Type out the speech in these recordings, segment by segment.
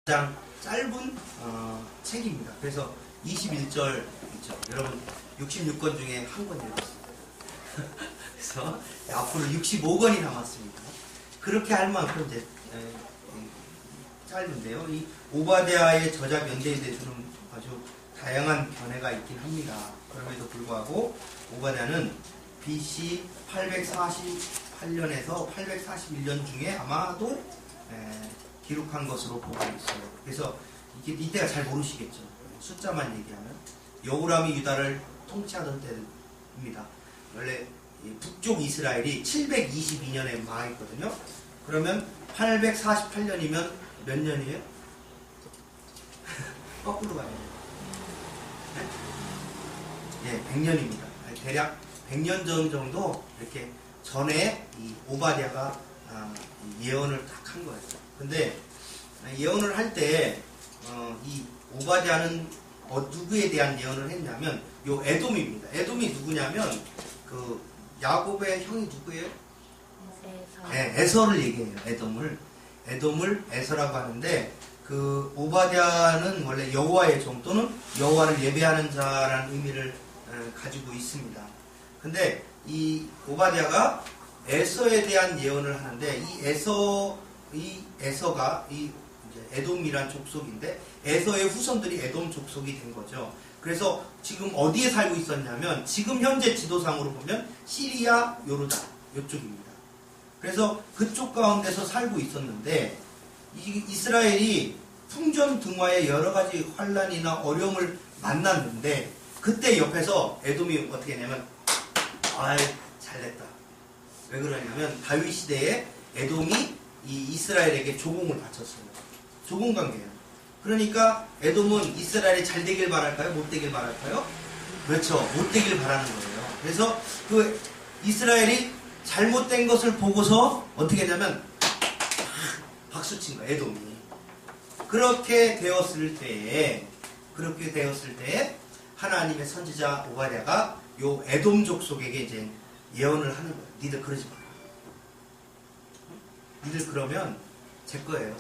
가장 짧은 책입니다. 그래서 21절 있죠. 여러분 66권 중에 한 권 읽었습니다. 그래서 앞으로 65권이 남았습니다. 그렇게 할 만큼 이제 짧은데요. 이 오바댜의 저작 연대에 대해서는 아주 다양한 견해가 있긴 합니다. 그럼에도 불구하고 오바댜는 BC 848년에서 841년 중에 아마도 기록한 것으로 보고 있어요. 그래서 이때가 잘 모르시겠죠. 숫자만 얘기하면 여호람이 유다를 통치하던 때입니다. 원래 북쪽 이스라엘이 722년에 망했거든요. 그러면 848년이면 몇 년이에요? 거꾸로 가야 돼요. 예, 100년입니다. 대략 100년 전 정도 이렇게 전에 이 오바댜가 예언을 딱 한 거예요. 근데 예언을 할 때 이 오바댜는 누구에 대한 예언을 했냐면 요 에돔입니다. 에돔이 누구냐면 그 야곱의 형이 누구예요? 네, 에서를 얘기해요. 에돔을 에서라고 하는데 그 오바댜는 원래 여호와의 종 또는 여호와를 예배하는 자라는 의미를 가지고 있습니다. 근데 이 오바댜가 에서에 대한 예언을 하는데 이 에서가 이 에돔이란 족속인데 에서의 후손들이 에돔 족속이 된 거죠. 그래서 지금 어디에 살고 있었냐면 지금 현재 지도상으로 보면 시리아, 요르단 이쪽입니다. 그래서 그쪽 가운데서 살고 있었는데 이스라엘이 풍전등화의 여러 가지 환란이나 어려움을 만났는데 그때 옆에서 에돔이 어떻게 했냐면 잘됐다. 왜 그러냐면 다윗 시대에 에돔이 이 이스라엘에게 조공을 바쳤어요. 조공 관계예요. 그러니까 에돔은 이스라엘이 잘 되길 바랄까요? 못 되길 바랄까요? 그렇죠. 못 되길 바라는 거예요. 그래서 그 이스라엘이 잘못된 것을 보고서 어떻게 했냐면 박수 친 거예요. 에돔이. 그렇게 되었을 때에 하나님의 선지자 오바댜가 요 에돔 족속에게 이제 예언을 하는 거예요. 니들 그러지 마라. 니들 그러면 제 거예요.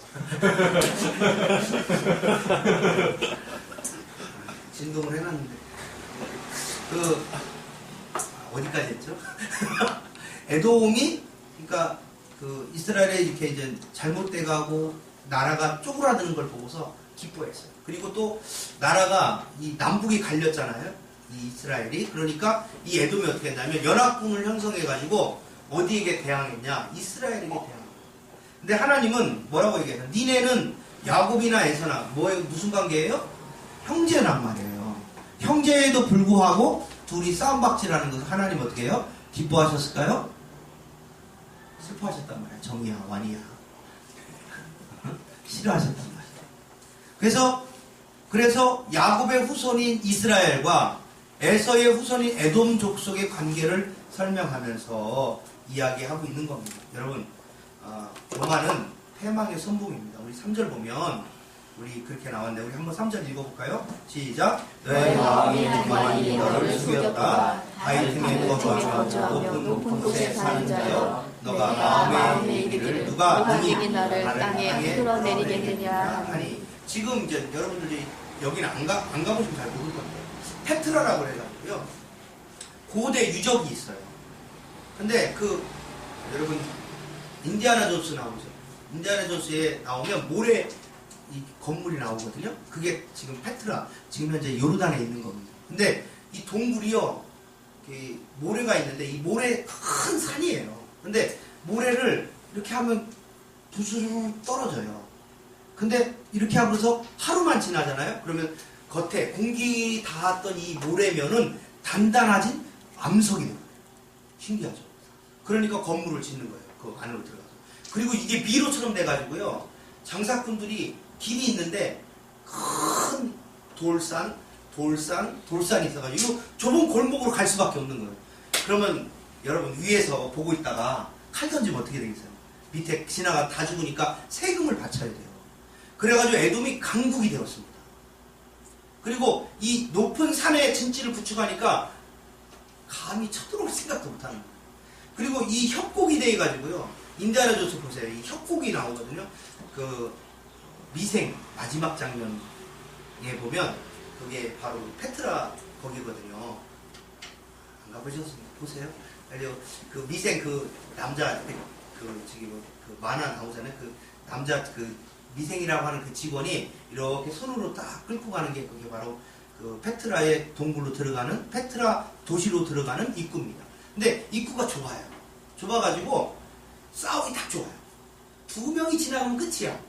진동을 해놨는데 어디까지 했죠? 에돔이 그러니까 그 이스라엘에 이렇게 이제 잘못돼가고 나라가 쪼그라드는 걸 보고서 기뻐했어요. 그리고 또 나라가 이 남북이 갈렸잖아요. 이 이스라엘이. 그러니까 이 에돔이 어떻게 했냐면 연합군을 형성해가지고 어디에게 대항했냐? 이스라엘에게 대항했어요. 근데 하나님은 뭐라고 얘기해요? 니네는 야곱이나 에서나 무슨 관계예요? 형제란 말이에요. 형제에도 불구하고 둘이 싸움박질하는 것을 하나님 어떻게 해요? 기뻐하셨을까요? 슬퍼하셨단 말이에요. 정이야, 완이야. 싫어하셨단 말이에요. 그래서 야곱의 후손인 이스라엘과 에서의 후손인 에돔 족속의 관계를 설명하면서 이야기하고 있는 겁니다. 여러분, 로마는 패망의 선봉입니다. 우리 3절 보면 우리 그렇게 나왔는데 우리 한번 3절 읽어볼까요? 시작. 너의 마음이 많이 너를 숙였다. 바위 틈에 거주하며 높은 곳에 사는 자여 너가 마음에 이르기를 누가 능히 나를 땅에 끌어내리겠느냐 하니. 지금 이제 여러분들이 여기는 안 가보시면 잘 모를 건데 페트라라고 해가지고요 고대 유적이 있어요. 근데 여러분 인디아나 존스 나오죠. 인디아나 존스에 나오면 모래 이 건물이 나오거든요. 그게 지금 페트라, 지금 현재 요르단에 있는 겁니다. 근데 이 동굴이요, 모래가 있는데 이 모래 큰 산이에요. 근데 모래를 이렇게 하면 부스르르 떨어져요. 근데 이렇게 하면서 하루만 지나잖아요. 그러면 겉에 공기 닿았던 이 모래면은 단단해진 암석이 돼요. 신기하죠. 그러니까 건물을 짓는 거예요. 그 안으로 들어가서. 그리고 이게 미로처럼 돼가지고요. 장사꾼들이 길이 있는데 큰 돌산이 있어가지고 좁은 골목으로 갈 수밖에 없는 거예요. 그러면 여러분 위에서 보고 있다가 칼 던지면 어떻게 되겠어요? 밑에 지나가 다 죽으니까 세금을 바쳐야 돼요. 그래가지고 에돔이 강국이 되었습니다. 그리고 이 높은 산에 진지를 구축하니까 감히 쳐들어올 생각도 못하는 거예요. 그리고 이 협곡이 돼가지고요. 인디아나 존스 보세요. 이 협곡이 나오거든요. 미생 마지막 장면에 보면 그게 바로 페트라 거기거든요. 안 가보셨습니까? 보세요. 그 미생 그 남자 그 만화 나오잖아요. 그 남자 그 미생이라고 하는 그 직원이 이렇게 손으로 딱 끌고 가는 게 그게 바로 그 페트라의 동굴로 들어가는 페트라 도시로 들어가는 입구입니다. 근데 입구가 좁아요. 좁아가지고 싸우기 딱 좋아요. 2명이 지나가면 끝이야.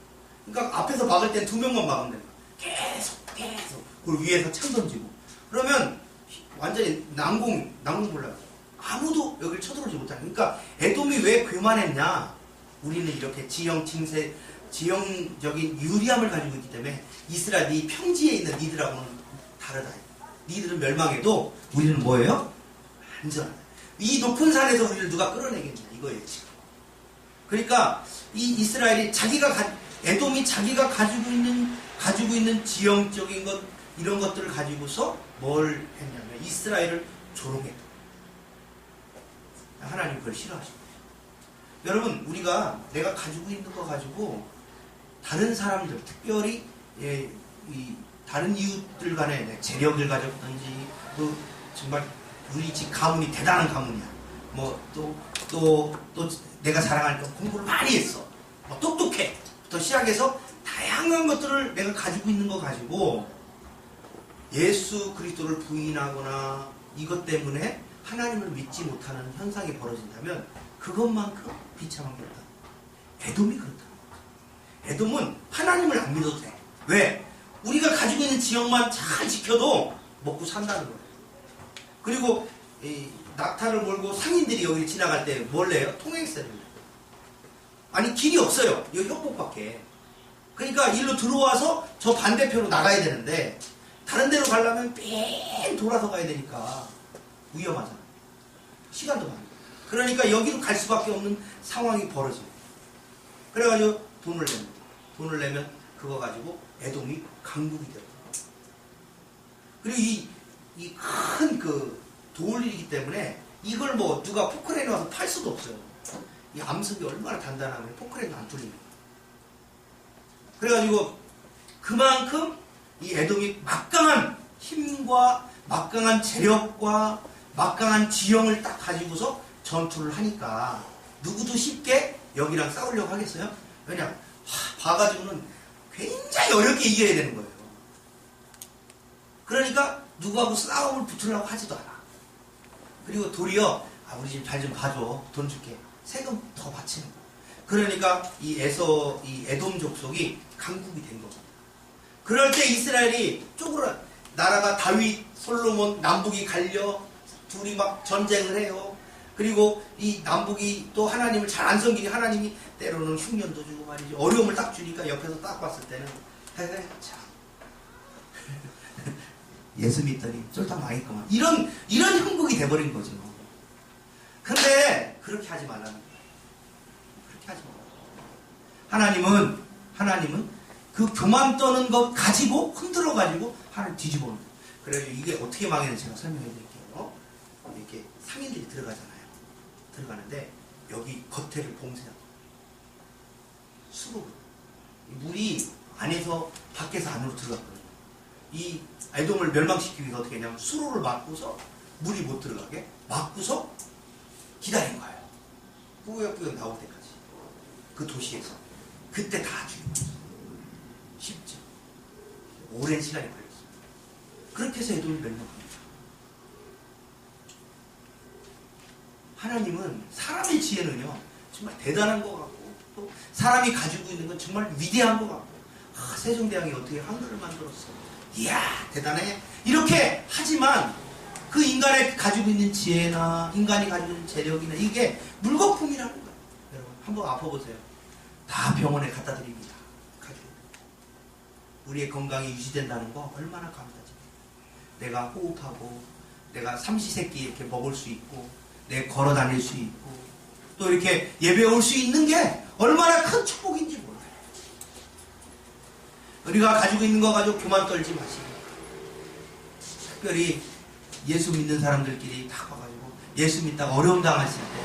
그러니까 앞에서 막을 땐 2명만 막으면 돼요. 계속 그리고 위에서 창 던지고 그러면 완전히 난공 불라요. 아무도 여기를 쳐들어오지 못하는. 그러니까 에돔이 왜 교만했냐? 우리는 이렇게 지형적인 유리함을 가지고 있기 때문에 이스라엘 네 평지에 있는 니들하고는 다르다. 니들은 멸망해도 우리는 뭐예요? 안전하다. 이 높은 산에서 우리를 누가 끌어내겠냐 이거예요 지금. 그러니까 이 이스라엘이 에돔이 자기가 가지고 있는 지형적인 것 이런 것들을 가지고서 뭘 했냐면 이스라엘을 조롱했다. 하나님 그걸 싫어하십니다. 여러분 우리가 내가 가지고 있는 거 가지고 다른 사람들 특별히 이 다른 이웃들 간에 재력을 가졌든지 또 정말 우리 집 가문이 대단한 가문이야. 뭐 또 내가 자랑하니까 공부를 많이 했어. 뭐 똑똑해. 부터 시작해서 다양한 것들을 내가 가지고 있는 거 가지고 예수 그리스도를 부인하거나 이것 때문에 하나님을 믿지 못하는 현상이 벌어진다면 그것만큼 비참한 게 없다. 에돔이 그렇다. 에돔은 하나님을 안 믿어도 돼. 왜? 우리가 가지고 있는 지역만 잘 지켜도 먹고 산다는 거예요. 그리고 이 낙타를 몰고 상인들이 여기 지나갈 때 뭘 내요? 통행세를 내요. 아니 길이 없어요. 여기 협곡밖에. 그러니까 일로 들어와서 저 반대편으로 나가야 되는데 다른 데로 가려면 뺑 돌아서 가야 되니까 위험하잖아. 시간도 많아. 그러니까 여기로 갈 수밖에 없는 상황이 벌어져요. 그래가지고 돈을 내면 그거 가지고 에돔이 강국이 돼요. 그리고 이 큰 그 돌이기 때문에 이걸 뭐 누가 포크레인에 와서 팔 수도 없어요. 이 암석이 얼마나 단단하면 포크레인도 안 뚫립니다. 그래가지고 그만큼 이 에돔이 막강한 힘과 막강한 재력과 막강한 지형을 딱 가지고서 전투를 하니까 누구도 쉽게 여기랑 싸우려고 하겠어요? 왜냐? 봐가지고는 굉장히 어렵게 이겨야 되는 거예요. 그러니까 누구하고 싸움을 붙으려고 하지도 않아. 그리고 도리어 우리 집 잘 좀 봐줘. 돈 줄게. 세금 더 바치는 거. 그러니까 이 에돔 족속이 강국이 된 겁니다. 그럴 때 이스라엘이 나라가 다윗, 솔로몬, 남북이 갈려 둘이 막 전쟁을 해요. 그리고 이 남북이 또 하나님을 잘 안 섬기니 하나님이 때로는 흉년도 주고 말이지. 어려움을 딱 주니까 옆에서 딱 봤을 때는 참 예수 믿더니 쫄딱 망했구만. 이런 형국이 돼버린 거죠. 근데 그렇게 하지 말라는 거예요. 그렇게 하지 말라. 하나님은 그 교만 떠는 것 가지고 흔들어 가지고 하나님 뒤집어 놓은 거예요. 그래서 이게 어떻게 망했는지 제가 설명해 드릴게요. 이렇게 상인들이 들어가잖아요. 들어가는데 여기 겉에를 봉쇄하고 수로 물이 안에서 밖에서 안으로 들어갔거든요. 이 에돔을 멸망시키기 위해서 어떻게 했냐면 수로를 막고서 물이 못 들어가게 막고서 기다린 거예요. 뿌옇뿌옇 나올 때까지 그 도시에서 그때 다 죽인 거예요. 쉽죠. 오랜 시간이 걸렸어요. 그렇게 해서 에돔이 멸망합니다. 하나님은 사람의 지혜는요 정말 대단한 것 같고 또 사람이 가지고 있는 건 정말 위대한 것 같고 세종대왕이 어떻게 한글을 만들었어? 이야 대단해. 이렇게 하지만 그 인간이 가지고 있는 지혜나 인간이 가지고 있는 재력이나 이게 물거품이라는 거예요. 여러분 한번 아파보세요. 다 병원에 갖다 드립니다. 우리의 건강이 유지된다는 거 얼마나 감사지. 내가 호흡하고 내가 삼시세끼 이렇게 먹을 수 있고 내가 걸어 다닐 수 있고 또 이렇게 예배 올 수 있는 게 얼마나 큰 축복인지 몰라요. 우리가 가지고 있는 거 가지고 교만 떨지 마시고 특별히 예수 믿는 사람들끼리 다 와가지고 예수 믿다가 어려움 당했을 때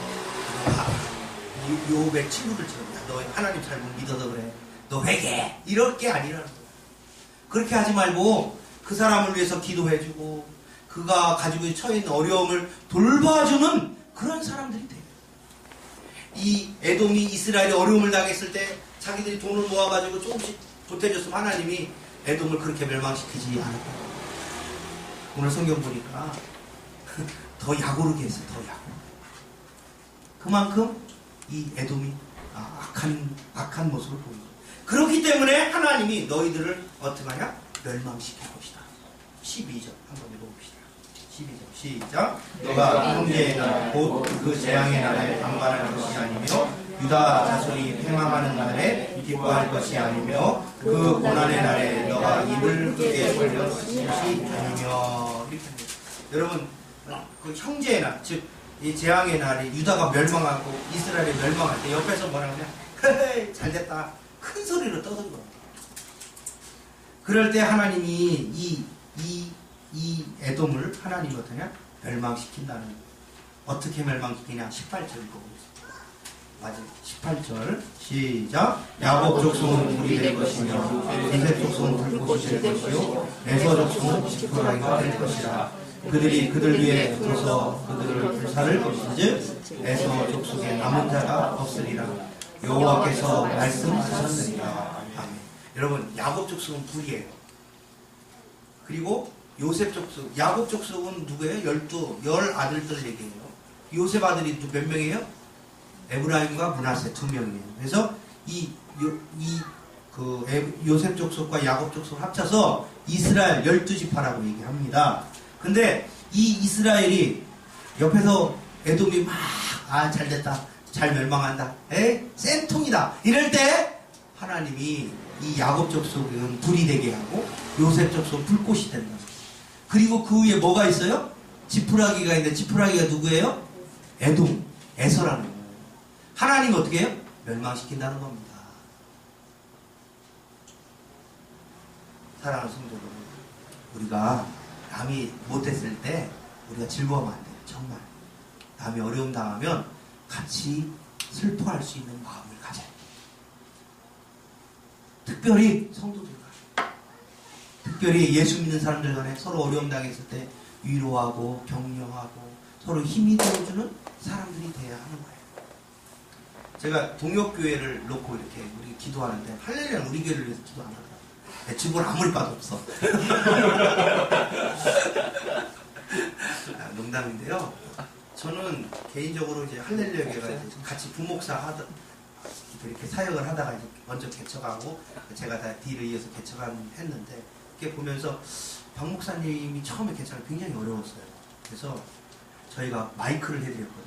요업의 친구들처럼 너 하나님 잘 못 믿어서 그래. 너 회개해. 이럴 게 아니라는 거예요. 그렇게 하지 말고 그 사람을 위해서 기도해주고 그가 가지고 처해 있는 어려움을 돌봐주는 그런 사람들이 돼요. 이 에돔이 이스라엘이 어려움을 당했을 때 자기들이 돈을 모아가지고 조금씩 보태줬으면 하나님이 에돔을 그렇게 멸망시키지 않을 거예요. 오늘 성경 보니까 더 약오르게 했어요. 더 약오르게. 그만큼 이 에돔이 악한 모습을 보인 거예요. 그렇기 때문에 하나님이 너희들을 어떻게 하냐? 멸망시킬 것이다. 12절 한번 읽어봅시다. 12절 시작. 너가 형제의 날 곧 그 재앙의 날에 방관할 것이 아니며 유다 자손이 폐망하는 날에 기뻐할 것이 아니며 그 고난의 날에 너가 입을 크게 벌릴 것이 아니며. 이렇게 합니다. 여러분 그 형제의 날, 즉 이 재앙의 날에 유다가 멸망하고 이스라엘이 멸망할 때 옆에서 뭐라 하냐? 헤헤 잘됐다 큰 소리로 떠든 겁니다. 그럴 때 하나님이 이 에돔을 하나님이 어떠냐? 멸망시킨다는 거예요. 어떻게 멸망시키냐? 18절 읽어보겠습니다. 맞아요. 18절 시작. 야곱 족속은 불이 될 것이며 에셋 족속은 불꽃이 될 것이요 에서 족속은 지푸라기가 될 것이라. 그들이 그들 위에 붙어서 그들을 불사를 것인즉 에서 족속에 남은 자가 없으리라. 여호와께서 말씀하셨느니라. 아멘. 여러분 야곱 족속은 불이에요. 그리고 요셉 족속, 야곱 족속은 누구예요? 10 아들들 얘기해요. 요셉 아들이 몇 명이에요? 에브라임과 므낫세 2명이에요. 그래서 요셉 족속과 야곱 족속 합쳐서 이스라엘 12지파라고 얘기합니다. 근데 이 이스라엘이 옆에서 에돔이 막 잘됐다, 잘 멸망한다, 쌤통이다 이럴 때 하나님이 이 야곱 족속은 불이 되게 하고 요셉 족속은 불꽃이 된다. 그리고 그 위에 뭐가 있어요? 지푸라기가 있는데 지푸라기가 누구예요? 에돔, 에서라는 거예요. 하나님이 어떻게 해요? 멸망시킨다는 겁니다. 사랑하는 성도 여러분, 우리가 남이 못했을 때 우리가 즐거워하면 안 돼요. 정말 남이 어려움 당하면 같이 슬퍼할 수 있는 마음을 가져야 돼요. 특별히 성도들과 특별히 예수 믿는 사람들 간에 서로 어려움 당했을 때 위로하고 격려하고 서로 힘이 되어주는 사람들이 돼야 하는 거예요. 제가 동역교회를 놓고 이렇게 우리 기도하는데 할렐루야 우리 교회를 위해서 기도 안 하더라고요. 내 주보를 아무리 봐도 없어. 농담인데요. 저는 개인적으로 이제 할렐루야 교회가 같이 부목사 이렇게 사역을 하다가 이제 먼저 개척하고 제가 다 뒤를 이어서 했는데 이렇게 보면서 박 목사님이 처음에 개척이 굉장히 어려웠어요. 그래서 저희가 마이크를 해드렸거든요.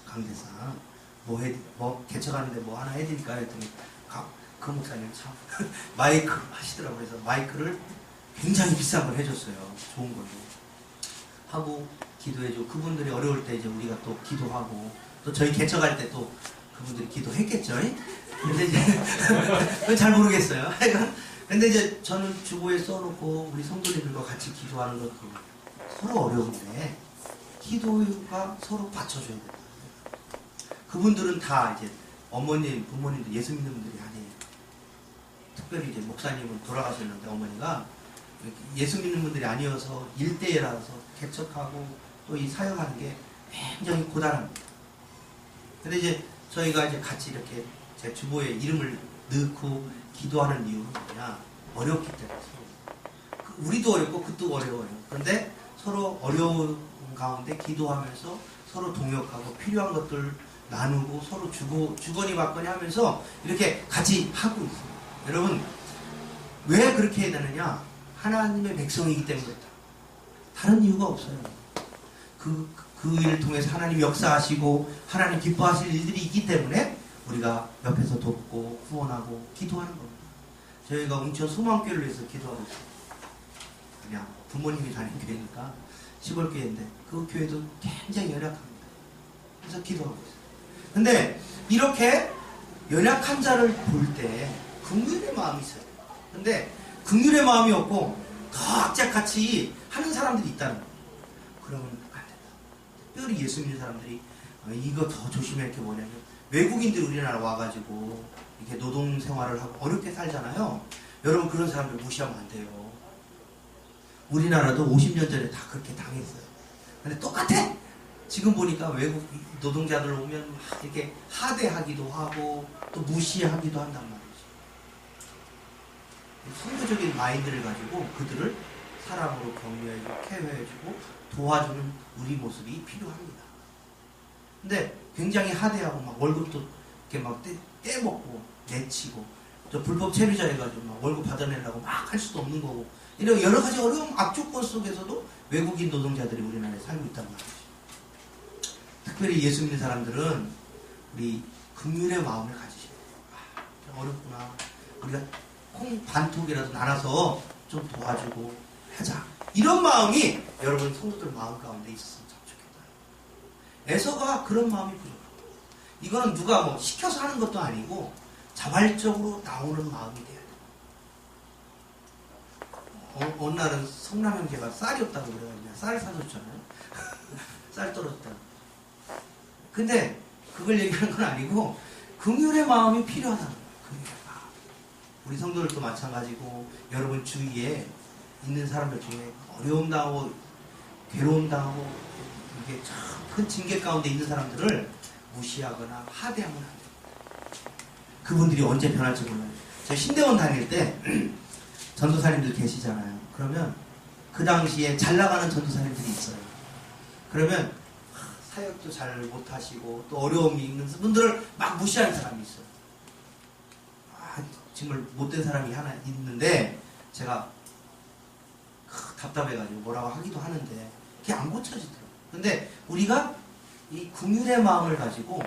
강대상 뭐 개척하는데 뭐 하나 해드릴까 했더니 그 목사님 참 마이크 하시더라고요. 그래서 마이크를 굉장히 비싼 걸 해줬어요. 좋은 걸로 하고 기도해주고 그분들이 어려울 때 이제 우리가 또 기도하고 또 저희 개척할 때 또 그분들이 기도했겠죠. 근데 이제 잘 모르겠어요. 근데 이제 저는 주보에 써놓고 우리 성도님들과 같이 기도하는 것도 서로 어려운데 기도가 서로 받쳐줘야 된다. 그분들은 다 이제 어머님, 부모님도 예수 믿는 분들이 아니에요. 특별히 이제 목사님은 돌아가셨는데 어머니가 예수 믿는 분들이 아니어서 일대라서 개척하고 또 이 사역하는 게 굉장히 고단합니다. 근데 이제 저희가 이제 같이 이렇게 제 주보에 이름을 넣고 기도하는 이유는 뭐냐? 어렵기 때문에 우리도 어렵고 그도 어려워요. 그런데 서로 어려운 가운데 기도하면서 서로 동역하고 필요한 것들 나누고 서로 주거니 받거니 하면서 이렇게 같이 하고 있어요. 여러분 왜 그렇게 해야 되느냐? 하나님의 백성이기 때문에 다른 이유가 없어요. 그 일을 통해서 하나님 역사하시고 하나님 기뻐하실 일들이 있기 때문에 우리가 옆에서 돕고 후원하고 기도하는 겁니다. 저희가 웅천 소망교회를 위해서 기도하고 있어요. 그냥 부모님이 다니는 교회니까 시골교회인데 그 교회도 굉장히 연약합니다. 그래서 기도하고 있어요. 근데 이렇게 연약한 자를 볼 때 긍휼의 마음이 있어요. 근데 긍휼의 마음이 없고 더 악착같이 하는 사람들이 있다는 거예요. 그러면 안 된다. 특별히 예수 믿는 사람들이 이거 더 조심해야 할 게 뭐냐면 외국인들이 우리나라 와가지고 이렇게 노동 생활을 하고 어렵게 살잖아요. 여러분 그런 사람들 무시하면 안 돼요. 우리나라도 50년 전에 다 그렇게 당했어요. 근데 똑같아. 지금 보니까 외국 노동자들 오면 막 이렇게 하대하기도 하고 또 무시하기도 한단 말이지. 선교적인 마인드를 가지고 그들을 사람으로 격려해주고 케어해주고 도와주는 우리 모습이 필요합니다. 근데 굉장히 하대하고 막 월급도 이렇게 막 떼먹고 내치고 저 불법 체류자 해가지고 막 월급 받아내려고 막 할 수도 없는 거고 이런 여러 가지 어려운 악조건 속에서도 외국인 노동자들이 우리나라에 살고 있단 말이지. 특별히 예수 믿는 사람들은 우리 긍휼의 마음을 가지셔야 돼요. 어렵구나. 우리가 콩 반톡이라도 나눠서 좀 도와주고 하자. 이런 마음이 여러분 성도들 마음 가운데 있었으면 참 좋겠다. 에서가 그런 마음이 부족하고 이거는 누가 뭐 시켜서 하는 것도 아니고 자발적으로 나오는 마음이 돼야 돼요. 어느 날은 성남형제가 쌀이 없다고 그래가지고 쌀 사줬잖아요. 쌀 떨어졌다고. 근데 그걸 얘기하는 건 아니고 긍휼의 마음이 필요하다는 거예요. 긍휼의 마음. 우리 성도들도 마찬가지고 여러분 주위에 있는 사람들 중에 어려움 당하고 괴로움 당하고 이게 참 큰 징계 가운데 있는 사람들을 무시하거나 하대하면 안 돼요. 그분들이 언제 변할지 몰라요. 제가 신대원 다닐 때 전도사님들 계시잖아요. 그러면 그 당시에 잘 나가는 전도사님들이 있어요. 그러면 사역도 잘 못하시고 또 어려움이 있는 분들을 막 무시하는 사람이 있어요. 정말 못된 사람이 하나 있는데 제가 답답해가지고 뭐라고 하기도 하는데 그게 안 고쳐지더라고요. 근데 우리가 이 긍휼의 마음을 가지고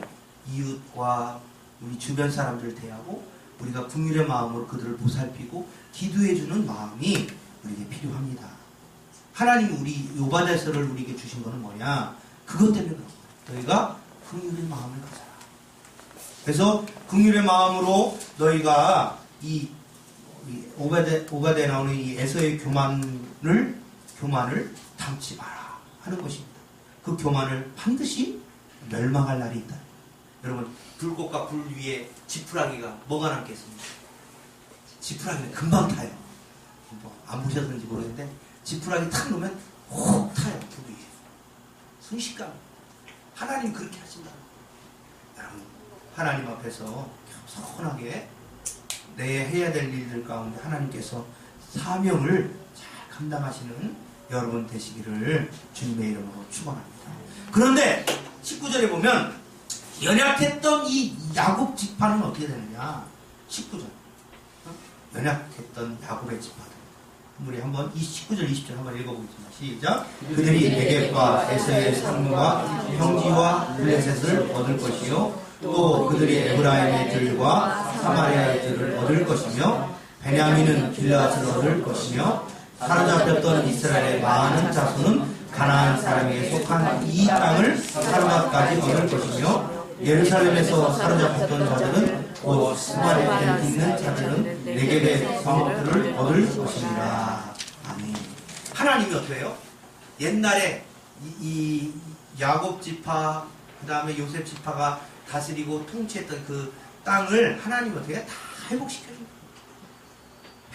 이웃과 우리 주변 사람들을 대하고 우리가 긍휼의 마음으로 그들을 보살피고 기도해주는 마음이 우리에게 필요합니다. 하나님이 우리 요바데서를 우리에게 주신 거는 뭐냐? 그것 때문에 그런 거예요. 너희가 긍휼의 마음을 가져라. 그래서 긍휼의 마음으로 너희가 이 오바데에 나오는 이 에서의 교만을 담지 마라 하는 것입니다. 그 교만을 반드시 멸망할 날이 있다. 여러분 불꽃과 불 위에 지푸라기가 뭐가 남겠습니까? 지푸라기는 금방 타요. 안 보셨는지 모르겠는데 지푸라기 탁 놓으면 혹 타요. 불 위에. 순식간 하나님 그렇게 하신다. 여러분 하나님 앞에서 겸손하게 내 해야 될 일들 가운데 하나님께서 사명을 잘 감당하시는 여러분 되시기를 주님의 이름으로 축원합니다. 그런데 19절에 보면 연약했던 이 야곱 지파는 어떻게 되느냐? 19절 연약했던 야곱의 지파들 우리 한번 이 19절 20절 한번 읽어보겠습니다. 시작. 그들이 네겝과 에서의 산과 형지와 블레셋을 얻을 것이요 또 그들이 에브라임의 들과 사마리아의 들을 얻을 것이며 베냐민은 길르앗을 얻을 것이며 사로잡혔던 이스라엘의 많은 자손은 가나안 사람에게 속한 이 땅을 사로잡까지 얻을 것이며 예루살렘에서 사로잡혔던 자들은 곧 스마리아에 있는 자들은 네겝의 성읍들을 얻을 것입니다. 아멘. 하나님이 어떻게 해요? 옛날에 이 야곱 지파 그 다음에 요셉 지파가 다스리고 통치했던 그 땅을 하나님이 어떻게 다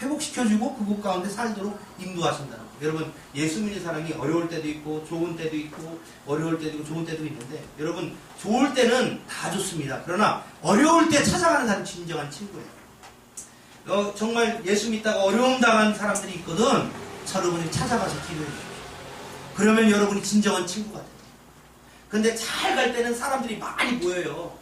회복시켜주고 그곳 가운데 살도록 인도하신다는 거예요. 여러분 예수 믿는 사람이 어려울 때도 있고 좋은 때도 있고 어려울 때도 있고 좋은 때도 있는데 여러분 좋을 때는 다 좋습니다. 그러나 어려울 때 찾아가는 사람이 진정한 친구예요. 정말 예수 믿다가 어려움 당한 사람들이 있거든. 여러분이 찾아가서 기도해 주십시오. 그러면 여러분이 진정한 친구가 돼요. 근데 잘 갈 때는 사람들이 많이 모여요.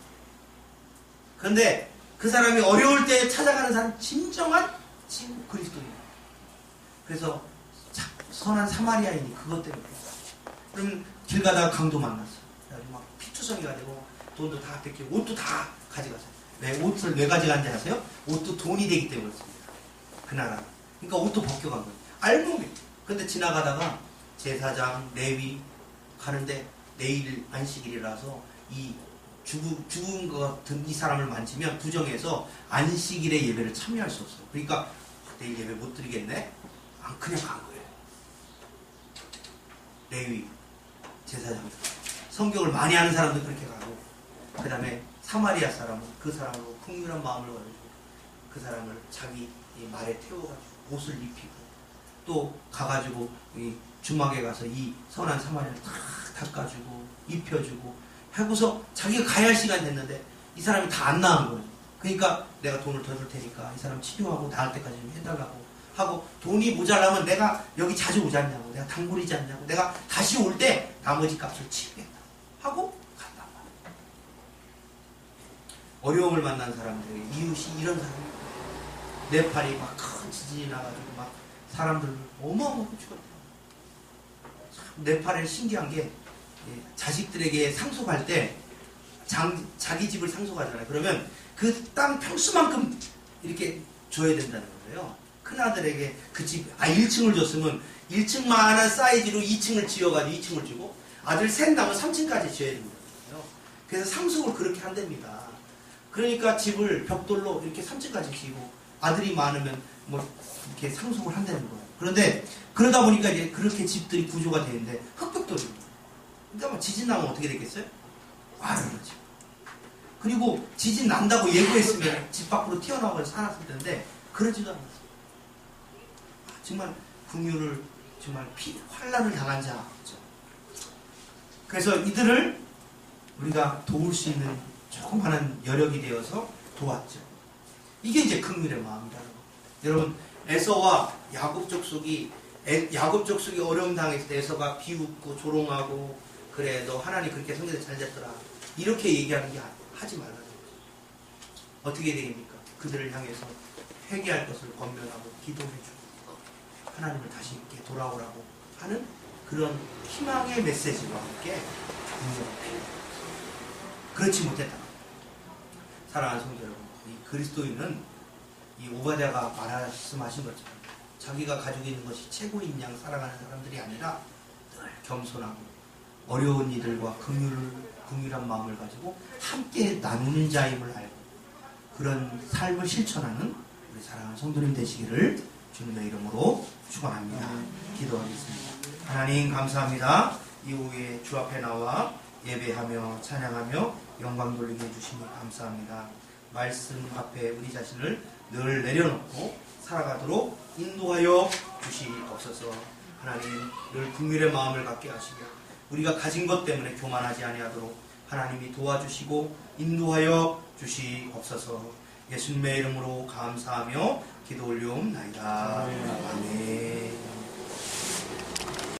그런데 그 사람이 어려울 때 찾아가는 사람 진정한 친구 그리스도입니다. 그래서 선한 사마리아인이 그것 때문에 그러면 길 가다가 강도 만났어요. 그래가지고 막 피투성이가 되고 돈도 다 뺏기고 옷도 다 가져가세요. 왜 옷을 왜 가져간지 아세요? 옷도 돈이 되기 때문에 그렇습니다. 그 나라. 그러니까 옷도 벗겨간 거예요. 알고 믿. 근데 지나가다가 제사장, 레위 가는데 내일 안식일이라서 이 죽은 것 같은 이 사람을 만지면 부정해서 안식일의 예배를 참여할 수 없어요. 그러니까 내일 예배 못 드리겠네? 그냥 간 거예요. 레위, 제사장, 성경을 많이 아는 사람도 그렇게 가고 그 다음에 사마리아 사람은 그 사람으로 풍요한 마음을 가지고 그 사람을 자기 말에 태워가지고 옷을 입히고 또 가가지고 이 주막에 가서 이 선한 사마리아를 다 닦아주고 입혀주고 하고서 자기가 가야 할 시간이 됐는데 이 사람이 다 안 나은 거예요. 그러니까 내가 돈을 더 줄 테니까 이 사람 치료하고 나을 때까지 좀 해달라고 하고 돈이 모자라면 내가 여기 자주 오지 않냐고 내가 단골이지 않냐고 내가 다시 올 때 나머지 값을 치겠다 하고 갔단 말이에요. 어려움을 만난 사람들 이웃이 이런 사람이 네팔이 막 큰 지진이 나가지고 막 사람들 어마어마하게 죽었대요. 참 네팔에 신기한 게 자식들에게 상속할 때 자기 집을 상속하잖아요. 그러면 그 땅 평수만큼 이렇게 줘야 된다는 거예요. 큰아들에게 그 집, 1층을 줬으면 1층만한 사이즈로 2층을 지어가지고 2층을 주고 아들 셋 나면 3층까지 지어야 된다는 거예요. 그래서 상속을 그렇게 한답니다. 그러니까 집을 벽돌로 이렇게 3층까지 지고 아들이 많으면 뭐 이렇게 상속을 한다는 거예요. 그런데 그러다 보니까 이제 그렇게 집들이 구조가 되는데 흙벽돌이에요. 그러니까 뭐 지진 나면 어떻게 되겠어요? 그러지. 그리고 지진 난다고 예고했으면 집 밖으로 튀어나와서 살았을 텐데 그러지도 않았어요. 정말 긍휼을 정말 환난을 당한 자죠. 그래서 이들을 우리가 도울 수 있는 조그마한 여력이 되어서 도왔죠. 이게 이제 긍휼의 마음이라는 거. 여러분 에서와 야곱 족속이 어려움 당했을 때 에서가 비웃고 조롱하고 그래 너 하나님 그렇게 성경에 잘 됐더라 이렇게 얘기하는 게 하지 말라는 거죠. 어떻게 되겠습니까? 그들을 향해서 회개할 것을 권면하고 기도해주고 하나님을 다시 이렇게 돌아오라고 하는 그런 희망의 메시지와 함께 긍휼이 필요합니다. 그렇지 못했다. 사랑하는 성도 여러분, 이 그리스도인은 이 오바댜가 말씀하신 것처럼 자기가 가지고 있는 것이 최고인 양 살아가는 사람들이 아니라 늘 겸손하고 어려운 이들과 긍휼한 마음을 가지고 함께 나누는 자임을 알고 그런 삶을 실천하는 우리 사랑하는 성도님 되시기를 주님의 이름으로 축원합니다. 기도하겠습니다. 하나님 감사합니다. 이후에 주 앞에 나와 예배하며 찬양하며 영광 돌리게 해주시니 감사합니다. 말씀 앞에 우리 자신을 늘 내려놓고 살아가도록 인도하여 주시옵소서. 하나님 늘 긍휼의 마음을 갖게 하시고 우리가 가진 것 때문에 교만하지 아니하도록 하나님이 도와주시고 인도하여 주시옵소서. 예수님의 이름으로 감사하며 기도 올리옵나이다. 아멘.